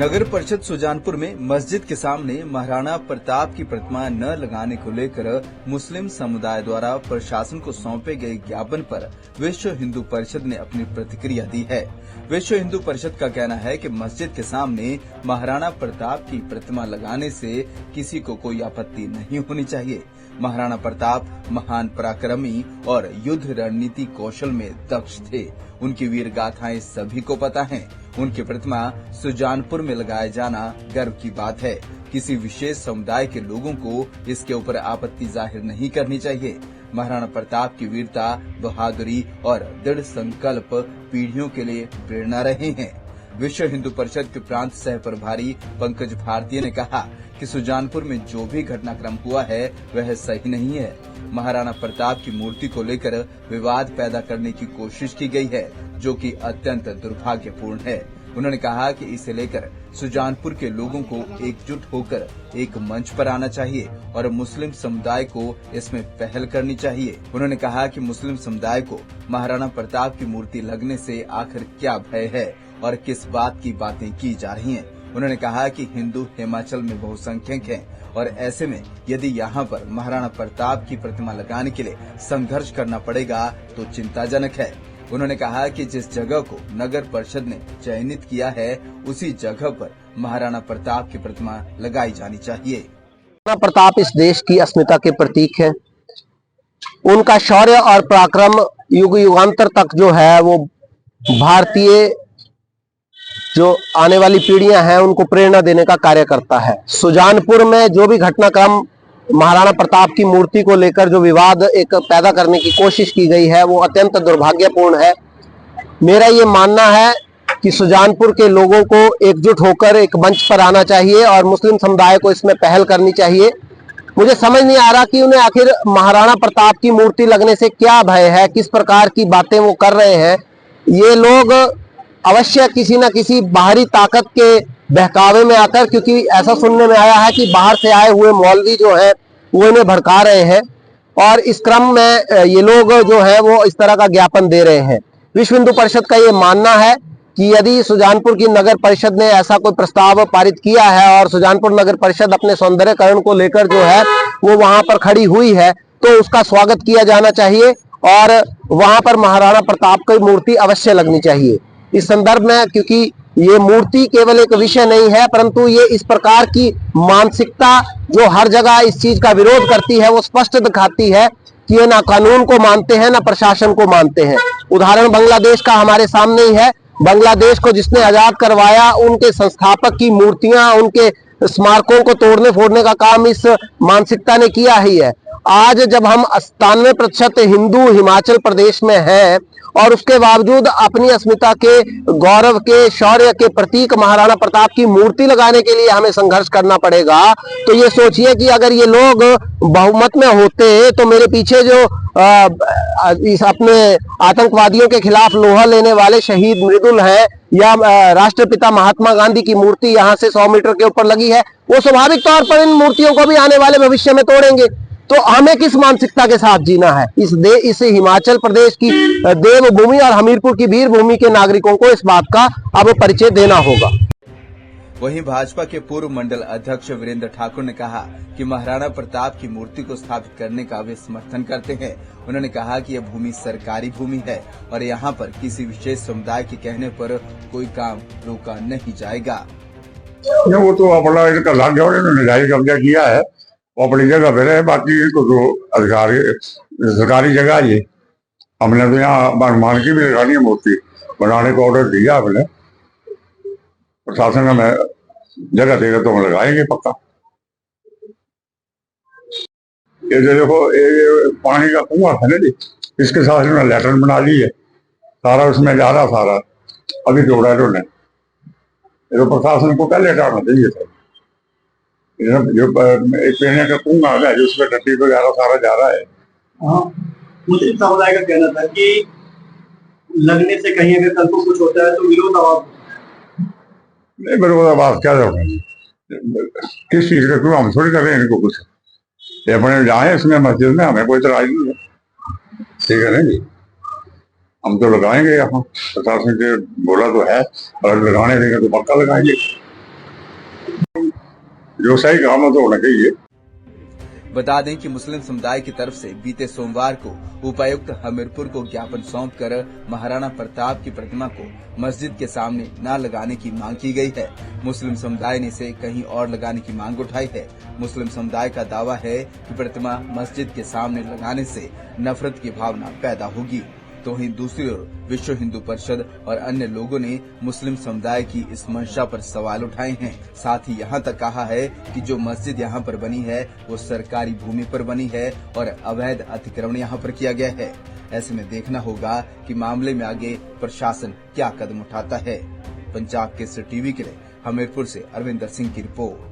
नगर परिषद सुजानपुर में मस्जिद के सामने महाराणा प्रताप की प्रतिमा न लगाने को लेकर मुस्लिम समुदाय द्वारा प्रशासन को सौंपे गए ज्ञापन पर विश्व हिंदू परिषद ने अपनी प्रतिक्रिया दी है। विश्व हिंदू परिषद का कहना है कि मस्जिद के सामने महाराणा प्रताप की प्रतिमा लगाने से किसी को कोई आपत्ति नहीं होनी चाहिए। महाराणा प्रताप महान पराक्रमी और युद्ध रणनीति कौशल में दक्ष थे। उनकी वीर गाथाएं सभी को पता हैं। उनकी प्रतिमा सुजानपुर में लगाया जाना गर्व की बात है। किसी विशेष समुदाय के लोगों को इसके ऊपर आपत्ति जाहिर नहीं करनी चाहिए। महाराणा प्रताप की वीरता, बहादुरी और दृढ़ संकल्प पीढ़ियों के लिए प्रेरणा रहे हैं। विश्व हिंदू परिषद के प्रांत सह प्रभारी पंकज भारतीय ने कहा कि सुजानपुर में जो भी घटनाक्रम हुआ है वह सही नहीं है। महाराणा प्रताप की मूर्ति को लेकर विवाद पैदा करने की कोशिश की गई है, जो कि अत्यंत दुर्भाग्यपूर्ण है। उन्होंने कहा कि इसे लेकर सुजानपुर के लोगों को एकजुट होकर एक मंच पर आना चाहिए और मुस्लिम समुदाय को इसमें पहल करनी चाहिए। उन्होंने कहा कि मुस्लिम समुदाय को महाराणा प्रताप की मूर्ति लगने से आखिर क्या भय है और किस बात की बातें की जा रही हैं। उन्होंने कहा कि हिंदू हिमाचल में बहुसंख्यक हैं और ऐसे में यदि यहाँ पर महाराणा प्रताप की प्रतिमा लगाने के लिए संघर्ष करना पड़ेगा तो चिंताजनक है। उन्होंने कहा कि जिस जगह को नगर परिषद ने चयनित किया है उसी जगह पर महाराणा प्रताप की प्रतिमा लगाई जानी चाहिए। महाराणा प्रताप इस देश की अस्मिता के प्रतीक है। उनका शौर्य और पराक्रम युग युगांतर तक जो है वो भारतीय जो आने वाली पीढ़ियां हैं उनको प्रेरणा देने का कार्य करता है। सुजानपुर में जो भी घटनाक्रम महाराणा प्रताप की मूर्ति को लेकर जो विवाद एक पैदा करने की कोशिश की गई है वो अत्यंत दुर्भाग्यपूर्ण है। मेरा ये मानना है कि सुजानपुर के लोगों को एकजुट होकर एक मंच पर आना चाहिए और मुस्लिम समुदाय को इसमें पहल करनी चाहिए। मुझे समझ नहीं आ रहा कि उन्हें आखिर महाराणा प्रताप की मूर्ति लगने से क्या भय है, किस प्रकार की बातें वो कर रहे हैं। ये लोग अवश्य किसी न किसी बाहरी ताकत के बहकावे में आकर, क्योंकि ऐसा सुनने में आया है कि बाहर से आए हुए मौलवी जो है वो इन्हें भड़का रहे हैं और इस क्रम में ये लोग जो है वो इस तरह का ज्ञापन दे रहे हैं। विश्व हिंदू परिषद का ये मानना है कि यदि सुजानपुर की नगर परिषद ने ऐसा कोई प्रस्ताव पारित किया है और सुजानपुर नगर परिषद अपने सौंदर्यकरण को लेकर जो है वो वहां पर खड़ी हुई है तो उसका स्वागत किया जाना चाहिए और वहां पर महाराणा प्रताप की मूर्ति अवश्य लगनी चाहिए। इस संदर्भ में, क्योंकि ये मूर्ति केवल एक विषय नहीं है परंतु ये इस प्रकार की मानसिकता जो हर जगह इस चीज का विरोध करती है वो स्पष्ट दिखाती है कि ये ना कानून को मानते हैं ना प्रशासन को मानते हैं। उदाहरण बांग्लादेश का हमारे सामने ही है। बांग्लादेश को जिसने आजाद करवाया उनके संस्थापक की मूर्तियां, उनके स्मारकों को तोड़ने फोड़ने का काम इस मानसिकता ने किया ही है। आज जब हम 97% हिंदू हिमाचल प्रदेश में हैं और उसके बावजूद अपनी अस्मिता के गौरव के शौर्य के प्रतीक महाराणा प्रताप की मूर्ति लगाने के लिए हमें संघर्ष करना पड़ेगा, तो ये सोचिए कि अगर ये लोग बहुमत में होते तो मेरे पीछे जो इस अपने आतंकवादियों के खिलाफ लोहा लेने वाले शहीद मृदुल हैं या राष्ट्रपिता महात्मा गांधी की मूर्ति यहाँ से 100 मीटर के ऊपर लगी है, वो स्वाभाविक तौर पर इन मूर्तियों को भी आने वाले भविष्य में तोड़ेंगे। तो हमें किस मानसिकता के साथ जीना है? इस हिमाचल प्रदेश की देवभूमि और हमीरपुर की वीर भूमि के नागरिकों को इस बात का अब परिचय देना होगा। वहीं भाजपा के पूर्व मंडल अध्यक्ष वीरेंद्र ठाकुर ने कहा कि महाराणा प्रताप की मूर्ति को स्थापित करने का वे समर्थन करते हैं। उन्होंने कहा कि यह भूमि सरकारी भूमि है और यहाँ पर किसी विशेष समुदाय के कहने पर कोई काम रोका नहीं जाएगा। वो तो अपना इनका भाग्य और इन्होंने जारी कब्जा किया है, वो अपनी जगह पे रहे, बाकी इनको तो अधिकारी सरकारी जगह ये। हमने तो यहाँ मान की भी लगानी है मूर्ति बनाने को ऑर्डर दिया हमने, प्रशासन हमें जगह देगा तो हम लगाएंगे पक्का। ये जो देखो ये पानी का कुआं है ना जी, इसके साथ इन्होंने लैट्रिन बना ली है, सारा उसमें जा रहा सारा अभी जोड़ा इन्होंने। तो प्रशासन को पहले हटाना चाहिए था। जो एक पीने का कुआं है जिसमें टट्टी वगैरह सारा जा रहा है। हाँ, मुस्लिम समुदाय का कहना था कि लगने से कहीं अगर कल को कुछ होता है तो विरोधाभास नहीं, विरोधाभास क्या होगा? किस चीज का क्यों? हम थोड़ी कर रहे हैं इनको कुछ। ये अपने जाए इसमें मस्जिद में, हमें कोई इतराज नहीं है, ठीक है ना जी। हम तो लगाएंगे यहाँ, प्रशासन से बोला तो है, अगर लगाने देंगे तो पक्का लगाएंगे। जो सही काम है तो होना चाहिए। बता दें कि मुस्लिम समुदाय की तरफ से बीते सोमवार को उपायुक्त हमीरपुर को ज्ञापन सौंपकर महाराणा प्रताप की प्रतिमा को मस्जिद के सामने न लगाने की मांग की गई है। मुस्लिम समुदाय ने इसे कहीं और लगाने की मांग उठाई है। मुस्लिम समुदाय का दावा है कि प्रतिमा मस्जिद के सामने लगाने से नफरत की भावना पैदा होगी। तो वहीं दूसरी ओर विश्व हिंदू परिषद और अन्य लोगों ने मुस्लिम समुदाय की इस मंशा पर सवाल उठाए हैं। साथ ही यहां तक कहा है कि जो मस्जिद यहां पर बनी है वो सरकारी भूमि पर बनी है और अवैध अतिक्रमण यहां पर किया गया है। ऐसे में देखना होगा कि मामले में आगे प्रशासन क्या कदम उठाता है। पंजाब केसरी टीवी के लिए हमीरपुर से अरविंदर सिंह की रिपोर्ट।